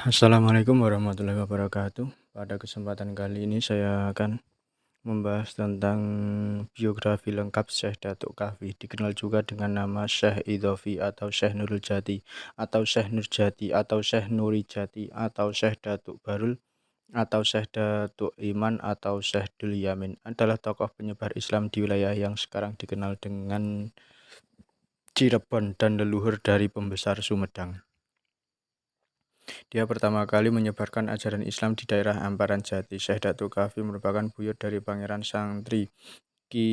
Assalamualaikum warahmatullahi wabarakatuh. Pada kesempatan kali ini saya akan membahas tentang biografi lengkap Syekh Datuk Kahfi, dikenal juga dengan nama Syekh Idhofi atau Syekh Nurul Jati, atau Syekh Nurjati, atau Syekh Nurijati, atau Syekh Datuk Barul, atau Syekh Datuk Iman, atau Syekh Dul Yamin, adalah tokoh penyebar Islam di wilayah yang sekarang dikenal dengan Cirebon dan leluhur dari pembesar Sumedang. Dia pertama kali menyebarkan ajaran Islam di daerah Amparan Jati. Syekh Datuk Kahfi merupakan buyut dari Pangeran Santri Ki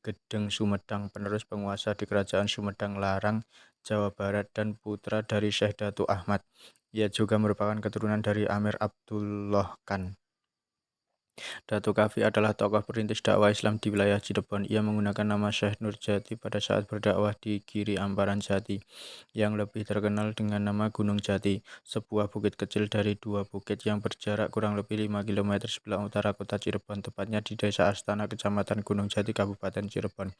Gedeng Sumedang, penerus penguasa di Kerajaan Sumedang Larang, Jawa Barat, dan putra dari Syekh Datuk Ahmad. Ia juga merupakan keturunan dari Amir Abdullah Khan. Datuk Kahfi adalah tokoh perintis dakwah Islam di wilayah Cirebon. Ia menggunakan nama Syekh Nurjati pada saat berdakwah di Giri Amparan Jati, yang lebih terkenal dengan nama Gunung Jati, sebuah bukit kecil dari dua bukit yang berjarak kurang lebih 5 km sebelah utara kota Cirebon, tepatnya di Desa Astana, Kecamatan Gunung Jati, Kabupaten Cirebon.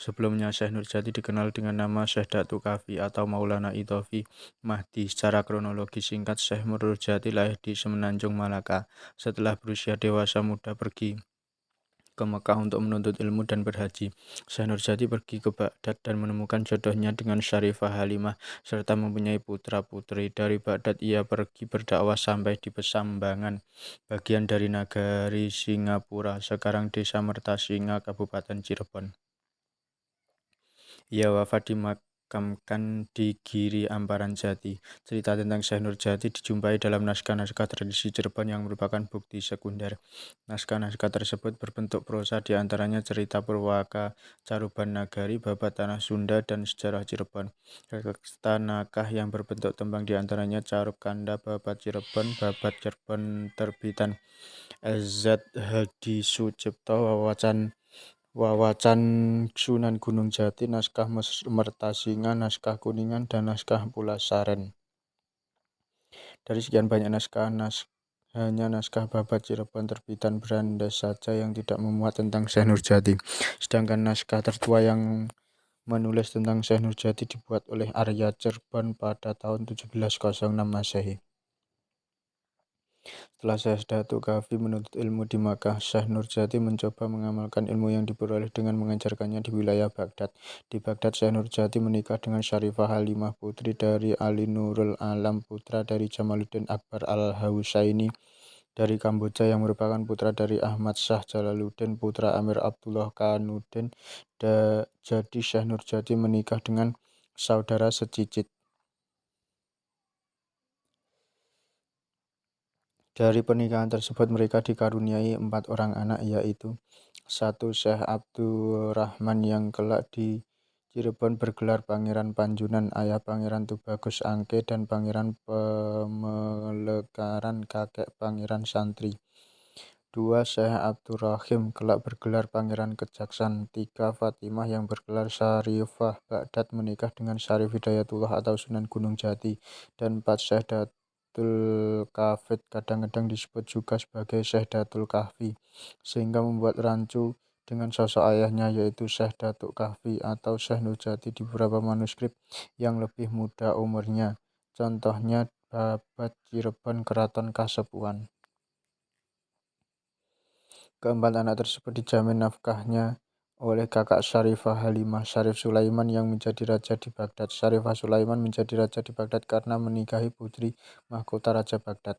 Sebelumnya, Syekh Nurjati dikenal dengan nama Syekh Datuk Kahfi atau Maulana Idhofi Mahdi. Secara kronologi singkat, Syekh Nurjati lahir di Semenanjung Malaka. Setelah berusia dewasa muda pergi ke Mekah untuk menuntut ilmu dan berhaji. Syekh Nurjati pergi ke Baghdad dan menemukan jodohnya dengan Syarifah Halimah serta mempunyai putra-putri. Dari Baghdad ia pergi berdakwah sampai di Pesambangan, bagian dari Nagari Singapura, sekarang Desa Mertasinga, Kabupaten Cirebon. Ia wafat dimakamkan di Giri Amparan Jati. Cerita tentang Syekh Nurjati dijumpai dalam naskah-naskah tradisi Cirebon yang merupakan bukti sekunder. Naskah-naskah tersebut berbentuk prosa, diantaranya cerita Purwaka, Caruban Nagari, Babat Tanah Sunda, dan Sejarah Cirebon. Serta naskah yang berbentuk tembang, diantaranya Caruk Kanda, Babat Cirebon, Babat Cirebon terbitan Z. Hadi Sucipto, Wawacan Sunan Gunung Jati, naskah Mertasinga, naskah Kuningan, dan naskah Pulasaren. Dari sekian banyak naskah, hanya naskah Babat Cirebon terbitan Brandes saja yang tidak memuat tentang Syekh Nurjati. Sedangkan naskah tertua yang menulis tentang Syekh Nurjati dibuat oleh Arya Cirebon pada tahun 1706 Masehi. Setelah Syekh Datuk Kahfi menuntut ilmu di Makkah, Syekh Nurjati mencoba mengamalkan ilmu yang diperoleh dengan mengajarkannya di wilayah Baghdad. Di Baghdad, Syekh Nurjati menikah dengan Syarifah Halimah, putri dari Ali Nurul Alam, putra dari Jamaluddin Akbar Al-Husaini dari Kamboja, yang merupakan putra dari Ahmad Shah Jalaluddin, putra Amir Abdullah Kanuddin. Jadi Syekh Nurjati menikah dengan saudara secicit. Dari pernikahan tersebut mereka dikaruniai 4 orang anak, yaitu 1. Syekh Abdurrahman yang kelak di Cirebon bergelar Pangeran Panjunan, ayah Pangeran Tubagus Angke dan Pangeran Pemelekaran, kakek Pangeran Santri. 2. Syekh Abdurrahim kelak bergelar Pangeran Kejaksan. 3. Fatimah yang bergelar Syarifah Baghdad menikah dengan Syarif Hidayatullah atau Sunan Gunung Jati. Dan 4. Syekh Datul Kafid, kadang-kadang disebut juga sebagai Syekh Datul Kahfi, sehingga membuat rancu dengan sosok ayahnya, yaitu Syekh Datuk Kahfi atau Syekh Nurjati di beberapa manuskrip yang lebih muda umurnya. Contohnya Babat Cirebon Keraton Kasepuhan. Keempat anak tersebut dijamin nafkahnya oleh kakak Syarifah Halimah, Syarif Sulaiman, yang menjadi raja di Baghdad. Syarifah Sulaiman menjadi raja di Baghdad karena menikahi putri mahkota Raja Baghdad.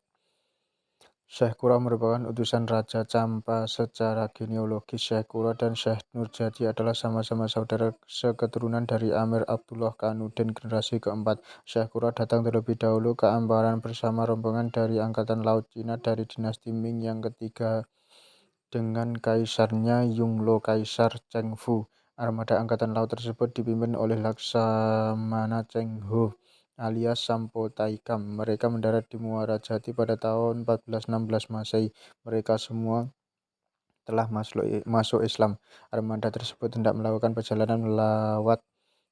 Syekh Kuro merupakan utusan Raja Campa. Secara genealogis, Syekh Kuro dan Syekh Nurjati adalah sama-sama saudara seketurunan dari Amir Abdullah Kanuddin generasi keempat. Syekh Kuro datang terlebih dahulu ke Amparan bersama rombongan dari Angkatan Laut Cina dari dinasti Ming yang ketiga dengan kaisarnya Yongle Kaisar Cheng Fu. Armada Angkatan Laut tersebut dipimpin oleh Laksamana Cheng Ho alias Sampo Taikam. Mereka mendarat di Muara Jati pada tahun 1416 Masehi. Mereka semua telah masuk Islam. Armada tersebut hendak melakukan perjalanan melawat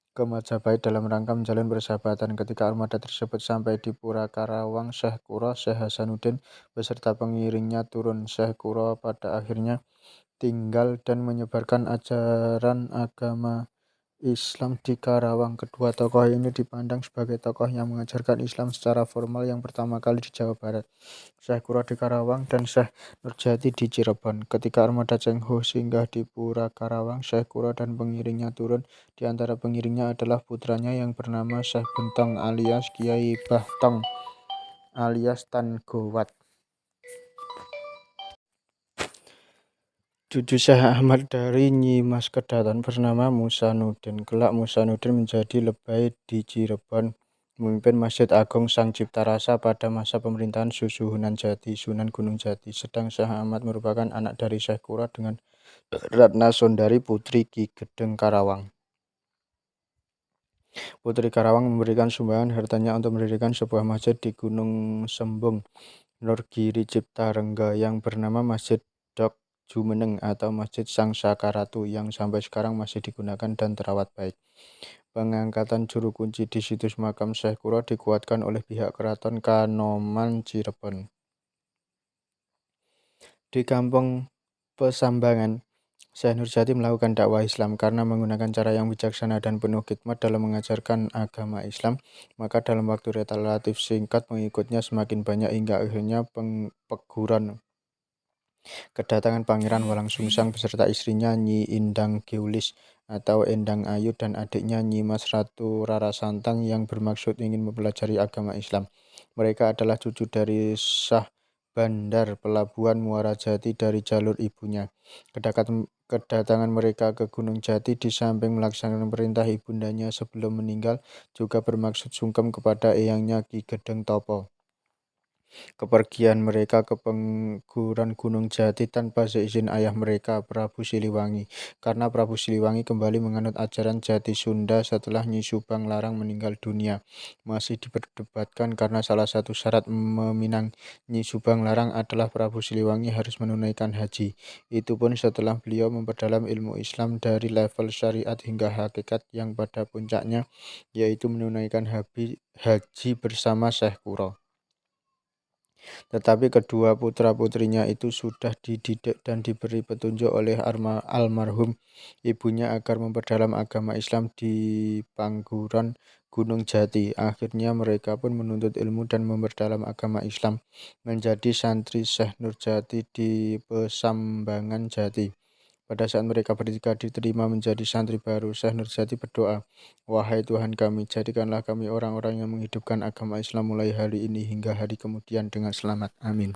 ke Majapahit dalam rangka menjalin persahabatan. Ketika armada tersebut sampai di Pura Karawang, Syekh Kuro, Syekh Hasanuddin beserta pengiringnya turun. Syekh Kuro pada akhirnya tinggal dan menyebarkan ajaran agama Islam di Karawang. Kedua tokoh ini dipandang sebagai tokoh yang mengajarkan Islam secara formal yang pertama kali di Jawa Barat. Syekh Kuro di Karawang dan Syekh Nurjati di Cirebon. Ketika armada Cheng Ho singgah di Pura Karawang, Syekh Kuro dan pengiringnya turun. Di antara pengiringnya adalah putranya yang bernama Syekh Buntong alias Kiai Bahtong alias Tan Gowat. Cucu Syekh Ahmad dari Nyi Mas Kedatan bernama Musanuddin. Kelak Musanuddin menjadi lebay di Cirebon, memimpin Masjid Agung Sang Cipta Rasa pada masa pemerintahan Susuhunan Jati, Sunan Gunung Jati. Sedang Syekh Ahmad merupakan anak dari Syekh Kuro dengan Ratna Sondari Putri Ki Gedeng Karawang. Putri Karawang memberikan sumbangan hartanya untuk mendirikan sebuah masjid di Gunung Sembung, Nurgiri Ciptarengga yang bernama Masjid Dok Jumeneng atau Masjid Sang Sakaratu yang sampai sekarang masih digunakan dan terawat baik. Pengangkatan juru kunci di situs makam Syekh Kuro dikuatkan oleh pihak Keraton Kanoman Cirebon. Di Kampung Pesambangan, Syekh Nurjati melakukan dakwah Islam karena menggunakan cara yang bijaksana dan penuh hikmat dalam mengajarkan agama Islam. Maka dalam waktu relatif singkat pengikutnya semakin banyak hingga akhirnya Peguron kedatangan Pangeran Walangsungsang beserta istrinya Nyi Indang Geulis atau Endang Ayu dan adiknya Nyi Mas Ratu Rara Santang yang bermaksud ingin mempelajari agama Islam. Mereka adalah cucu dari Syah Bandar Pelabuhan Muara Jati dari jalur ibunya. Kedatangan mereka ke Gunung Jati di samping melaksanakan perintah ibundanya sebelum meninggal juga bermaksud sungkem kepada eyangnya Ki Gedeng Topo. Kepergian mereka ke pengguran Gunung Jati tanpa seizin ayah mereka, Prabu Siliwangi, karena Prabu Siliwangi kembali menganut ajaran Jati Sunda setelah Nyi Subang Larang meninggal dunia. Masih diperdebatkan karena salah satu syarat meminang Nyi Subang Larang adalah Prabu Siliwangi harus menunaikan haji. Itu pun setelah beliau memperdalam ilmu Islam dari level syariat hingga hakikat yang pada puncaknya yaitu menunaikan haji bersama Syekh Kuro. Tetapi kedua putra-putrinya itu sudah dididik dan diberi petunjuk oleh almarhum ibunya agar memperdalam agama Islam di Pangguran Gunung Jati. Akhirnya mereka pun menuntut ilmu dan memperdalam agama Islam menjadi santri Syekh Nurjati di Pesambangan Jati. Pada saat mereka bertiga diterima menjadi santri baru, Syekh Nurjati berdoa, "Wahai Tuhan kami, jadikanlah kami orang-orang yang menghidupkan agama Islam mulai hari ini hingga hari kemudian dengan selamat. Amin."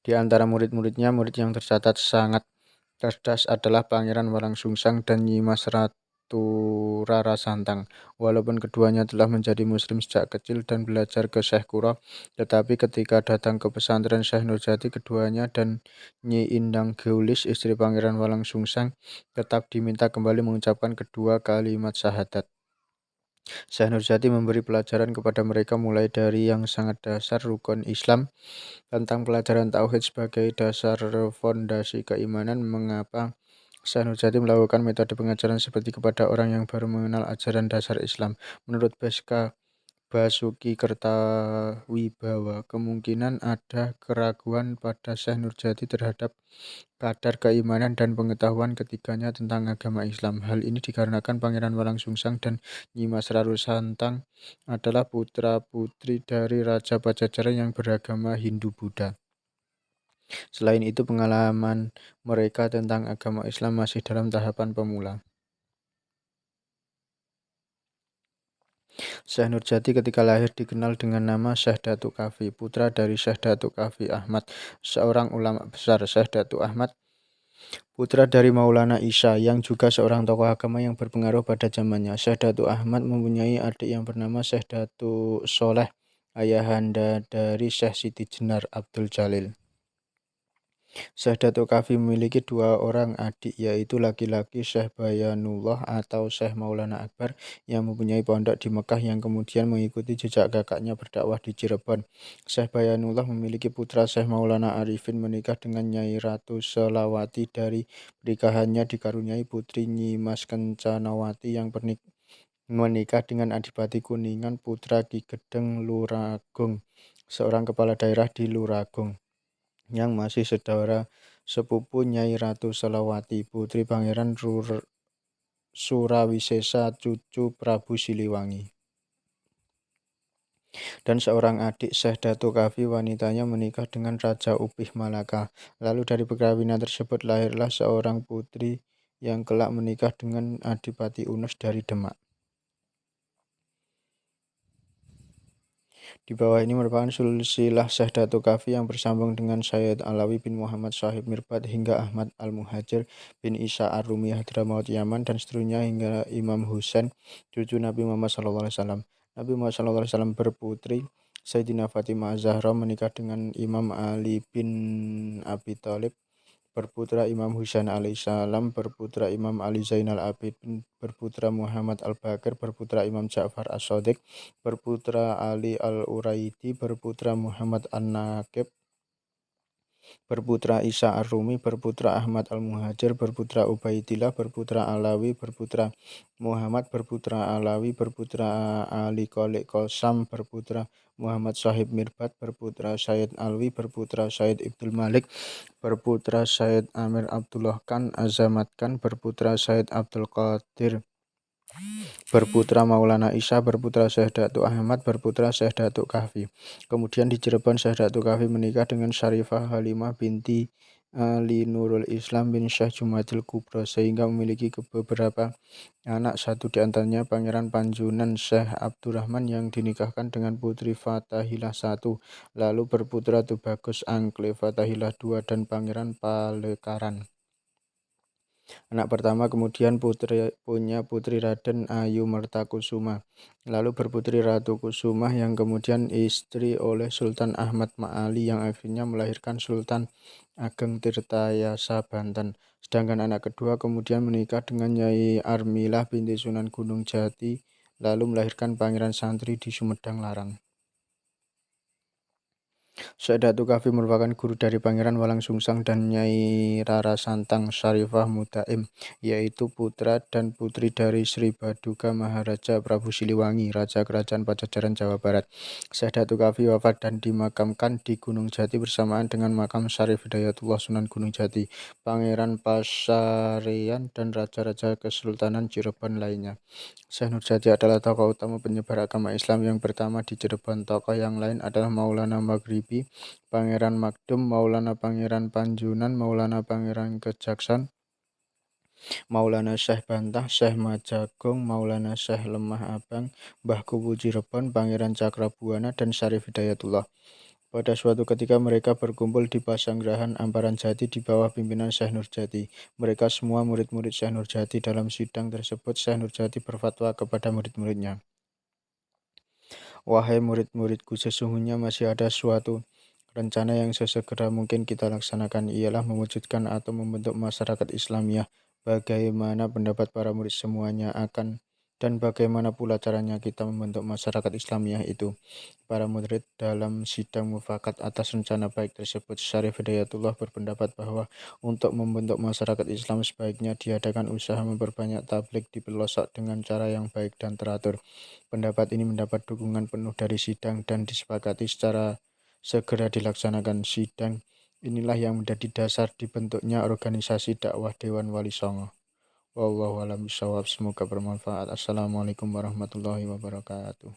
Di antara murid-muridnya, murid yang tercatat sangat cerdas adalah Pangeran Walangsungsang dan Nyi Mas Ratu Rara Santang. Walaupun keduanya telah menjadi muslim sejak kecil dan belajar ke Syekh Kuro, tetapi ketika datang ke pesantren Syekh Nurjati, keduanya dan Nyi Indang Geulis, istri Pangeran Walangsungsang, tetap diminta kembali mengucapkan kedua kalimat syahadat. Syekh Nurjati memberi pelajaran kepada mereka mulai dari yang sangat dasar rukun Islam, tentang pelajaran tauhid sebagai dasar fondasi keimanan. Mengapa Syekh Nurjati melakukan metode pengajaran seperti kepada orang yang baru mengenal ajaran dasar Islam? Menurut Beska Basuki Kertawibawa, kemungkinan ada keraguan pada Syekh Nurjati terhadap kadar keimanan dan pengetahuan ketiganya tentang agama Islam. Hal ini dikarenakan Pangeran Walangsungsang dan Nyi Mas Rara Santang adalah putra-putri dari Raja Pajajaran yang beragama Hindu-Buddha. Selain itu, pengalaman mereka tentang agama Islam masih dalam tahapan pemula. Syekh Nurjati ketika lahir dikenal dengan nama Syekh Datuk Kafi, putra dari Syekh Datuk Kafi Ahmad, seorang ulama besar. Syekh Datuk Ahmad, putra dari Maulana Isa, yang juga seorang tokoh agama yang berpengaruh pada zamannya. Syekh Datuk Ahmad mempunyai adik yang bernama Syekh Datuk Soleh, ayahanda dari Syekh Siti Jenar Abdul Jalil. Syekh Datuk Kafi memiliki dua orang adik, yaitu laki-laki Syekh Bayanullah atau Syekh Maulana Akbar yang mempunyai pondok di Mekah yang kemudian mengikuti jejak kakaknya berdakwah di Cirebon. Syekh Bayanullah memiliki putra Syekh Maulana Arifin menikah dengan Nyai Ratu Selawati. Dari pernikahannya dikaruniai putri Nyi Mas Kencanawati yang menikah dengan Adipati Kuningan, putra Ki Gedeng Luragung, seorang kepala daerah di Luragung, yang masih saudara sepupu Nyai Ratu Selawati, putri Pangeran Surawisesa cucu Prabu Siliwangi. Dan seorang adik Syekh Datuk Kahfi, wanitanya menikah dengan Raja Upih Malaka. Lalu dari perkawinan tersebut lahirlah seorang putri yang kelak menikah dengan Adipati Unus dari Demak. Di bawah ini merupakan silsilah Syekh Datuk Kahfi yang bersambung dengan Sayyid Alawi bin Muhammad Shahib Mirbad hingga Ahmad Al-Muhajir bin Isa Ar-Rumi Hadramaut Yaman dan seterusnya hingga Imam Husain cucu Nabi Muhammad SAW. Nabi Muhammad SAW berputri Sayyidina Fatimah Zahra menikah dengan Imam Ali bin Abi Thalib, berputra Imam Husain alaihissalam, berputra Imam Ali Zainal Abidin, berputra Muhammad Al-Bakir, berputra Imam Ja'far As-Shadiq, berputra Ali Al-Uraidi, berputra Muhammad An-Naqib, berputra Isa Ar-Rumi, berputra Ahmad Al-Muhajir, berputra Ubaidillah, berputra Alawi, berputra Muhammad, berputra Alawi, berputra Ali Qolik Qosam, berputra Muhammad Shahib Mirbad, berputra Sayyid Alwi, berputra Sayyid Ibdul Malik, berputra Sayyid Amir Abdullah Khan Azamat Khan, berputra Sayyid Abdul Qadir, berputra Maulana Isa, berputra Syekh Datuk Ahmad, berputra Syekh Datuk Kahfi. Kemudian di Cirebon Syekh Datuk Kahfi menikah dengan Syarifah Halimah binti Ali Nurul Islam bin Syekh Jumadil Kubro sehingga memiliki beberapa anak. Satu di antaranya Pangeran Panjunan Syekh Abdurrahman yang dinikahkan dengan Putri Fatahilah I, lalu berputra Tubagus Angkle Fatahilah II dan Pangeran Palekaran. Anak pertama kemudian punya putri Raden Ayu Mertakusuma, lalu berputri Ratu Kusumah yang kemudian istri oleh Sultan Ahmad Ma'ali yang akhirnya melahirkan Sultan Ageng Tirtayasa Banten. Sedangkan anak kedua kemudian menikah dengan Nyai Armilah binti Sunan Gunung Jati, lalu melahirkan Pangeran Santri di Sumedang Larang. Syekh Datuk Kahfi merupakan guru dari Pangeran Walang Sungsang dan Nyai Rara Santang Syarifah Mutaim, yaitu putra dan putri dari Sri Baduka Maharaja Prabu Siliwangi, Raja Kerajaan Pajajaran Jawa Barat. Syekh Datuk Kahfi wafat dan dimakamkan di Gunung Jati bersamaan dengan makam Syarif Hidayatullah Sunan Gunung Jati, Pangeran Pasarean, dan Raja-Raja Kesultanan Cirebon lainnya. Syekh Nurjati adalah tokoh utama penyebar agama Islam yang pertama di Cirebon. Tokoh yang lain adalah Maulana Maghribi, Pangeran Makdum, Maulana Pangeran Panjunan, Maulana Pangeran Kejaksan, Maulana Syekh Bantah, Syekh Majagong, Maulana Syekh Lemah Abang, Mbah Kuwu Cirebon, Pangeran Cakrabuana, dan Syarif Hidayatullah. Pada suatu ketika mereka berkumpul di Pasanggerahan Amparan Jati di bawah pimpinan Syekh Nurjati. Mereka semua murid-murid Syekh Nurjati. Dalam sidang tersebut Syekh Nurjati berfatwa kepada murid-muridnya. Wahai murid-muridku, sesungguhnya masih ada suatu rencana yang sesegera mungkin kita laksanakan, ialah mewujudkan atau membentuk masyarakat Islamiyah. Bagaimana pendapat para murid semuanya akan dan bagaimana pula caranya kita membentuk masyarakat Islamiyah itu? Para murid dalam sidang mufakat atas rencana baik tersebut. Syarif Hidayatullah berpendapat bahwa untuk membentuk masyarakat Islam sebaiknya diadakan usaha memperbanyak tabligh di pelosok dengan cara yang baik dan teratur. Pendapat ini mendapat dukungan penuh dari sidang dan disepakati secara segera dilaksanakan. Sidang inilah yang menjadi dasar dibentuknya organisasi dakwah Dewan Wali Songo. Wallahu a'lam bishawab. Semoga bermanfaat. Assalamualaikum warahmatullahi wabarakatuh.